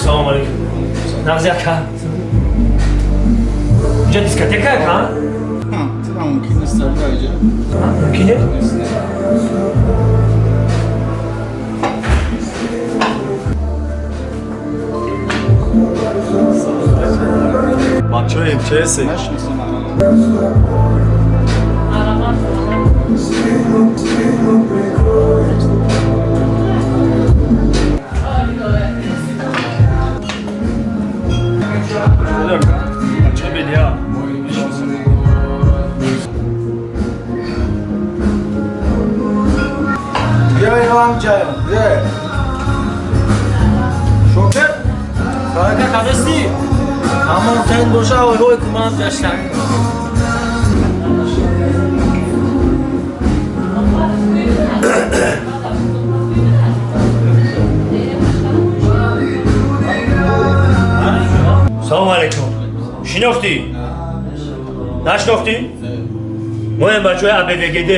Selam aleyküm. Navziyaka. اینجا دیسکاتکه ها؟ ترا ممکن است برای اینجا. ممکنه؟ Maço MC'si. نشناسم Maço beni ya. بیا اینو هم جایم بیا شوکر Kanka kahvesi. Aman sen boşa o roy kumam yaşlar. Selam aleyküm. Şinofti. Naşnofti? Moje bačuje ABVGD.